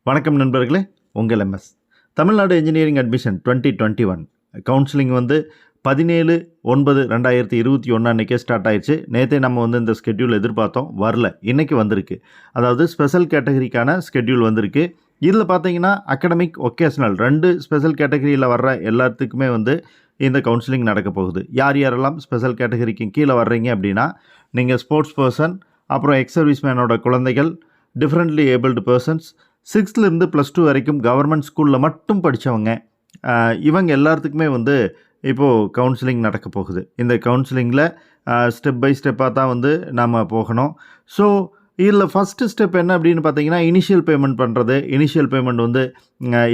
வணக்கம் நண்பர்களே, உங்கள் MS Tamil Nadu engineering admission 2021 counselling வந்து 17/9/2021 அன்றைக்கே ஸ்டார்ட் ஆயிடுச்சு. நேற்றே நம்ம வந்து இந்த ஸ்கெட்யூல் எதிர்பார்த்தோம், வரல. இன்றைக்கி வந்திருக்கு. அதாவது ஸ்பெஷல் கேட்டகரிக்கான ஸ்கெட்யூல் வந்திருக்கு. இதில் பார்த்தீங்கன்னா அகடமிக் ஒகேஷனல் 2 ஸ்பெஷல் கேட்டகரியில் வர்ற எல்லாத்துக்குமே வந்து இந்த கவுன்சிலிங் நடக்க போகுது. யார் யாரெல்லாம் ஸ்பெஷல் கேட்டகரிக்கு கீழே வர்றீங்க அப்படின்னா, நீங்கள் ஸ்போர்ட்ஸ் பர்சன், அப்புறம் எக்ஸ் சர்வீஸ் மேனோட குழந்தைகள், டிஃப்ரெண்ட்லி ஏபிள்டு பர்சன்ஸ், 6லேருந்து +2 வரைக்கும் கவர்மெண்ட் ஸ்கூலில் மட்டும் படித்தவங்க, இவங்க எல்லாத்துக்குமே வந்து இப்போது கவுன்சிலிங் நடக்க போகுது. இந்த கவுன்சிலிங்கில் ஸ்டெப் பை ஸ்டெப்பாக தான் வந்து நாம் போகணும். ஸோ இதில் ஃபஸ்ட்டு ஸ்டெப் என்ன அப்படின்னு பார்த்தீங்கன்னா, இனிஷியல் பேமெண்ட் பண்ணுறது. இனிஷியல் பேமெண்ட் வந்து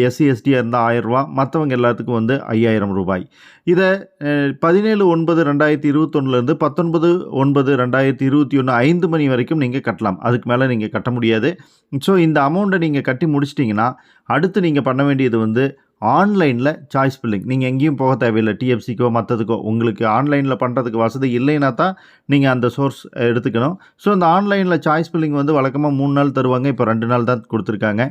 எஸ்சி எஸ்டியாக இருந்தால் ரூ. 1000, மற்றவங்க எல்லாத்துக்கும் வந்து ரூ. 5000. இதை 17/9/2021 19/9/2021 5 மணி வரைக்கும் நீங்கள் கட்டலாம். அதுக்கு மேலே நீங்கள் கட்ட முடியாது. ஸோ இந்த அமௌண்ட்டை நீங்கள் கட்டி முடிச்சிட்டிங்கன்னா அடுத்து நீங்கள் பண்ண வேண்டியது வந்து ஆன்லைனில் சாய்ஸ் ஃபில்லிங். நீங்கள் எங்கேயும் போக தேவையில்லை, டிஎஃப்சிக்கோ மற்றதுக்கோ. உங்களுக்கு ஆன்லைனில் பண்ணுறதுக்கு வசதி இல்லைன்னா தான் நீங்கள் அந்த சோர்ஸ் எடுத்துக்கணும். ஸோ இந்த ஆன்லைனில் சாய்ஸ் ஃபில்லிங் வந்து வழக்கமாக 3 நாள் தருவாங்க. இப்போ 2 நாள் தான் கொடுத்துருக்காங்க.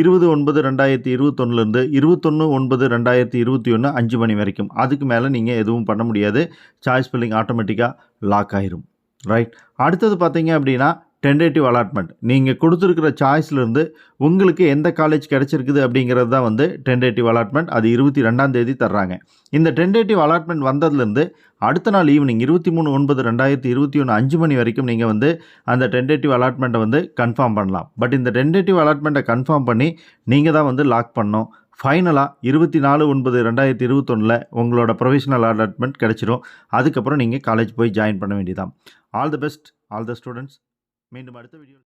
20/9/2021 21/9/2021 5 மணி வரைக்கும். அதுக்கு மேலே நீங்கள் எதுவும் பண்ண முடியாது. சாய்ஸ் ஃபில்லிங் ஆட்டோமேட்டிக்காக லாக் ஆயிரும். ரைட். அடுத்தது பார்த்தீங்க அப்படின்னா டென்டேட்டிவ் அலாட்மெண்ட். நீங்கள் கொடுத்துருக்கிற சாய்ஸ்லேருந்து உங்களுக்கு எந்த காலேஜ் கிடச்சிருக்குது அப்படிங்கிறது தான் வந்து டென்டேட்டிவ் அலாட்மெண்ட். அது 22ஆம் தேதி தர்றாங்க. இந்த டென்டேட்டிவ் அலாட்மெண்ட் வந்ததுலேருந்து அடுத்த நாள் ஈவினிங் 23/9/2021 5 மணி வரைக்கும் நீங்கள் வந்து அந்த டென்டேட்டிவ் அலாட்மெண்ட்டை வந்து கன்ஃபார்ம் பண்ணலாம். பட் இந்த டென்டேட்டிவ் அலாட்மெண்ட்டை கன்ஃபார்ம் பண்ணி நீங்கள் தான் வந்து லாக் பண்ணணும். ஃபைனலாக 24/9/2021 உங்களோட ப்ரொவிஷனல் அலாட்மெண்ட் கிடச்சிடும். அதுக்கப்புறம் நீங்கள் காலேஜ் போய் ஜாயின் பண்ண வேண்டியதான். All the best, all the students. மீண்டும் அடுத்த வீடியோ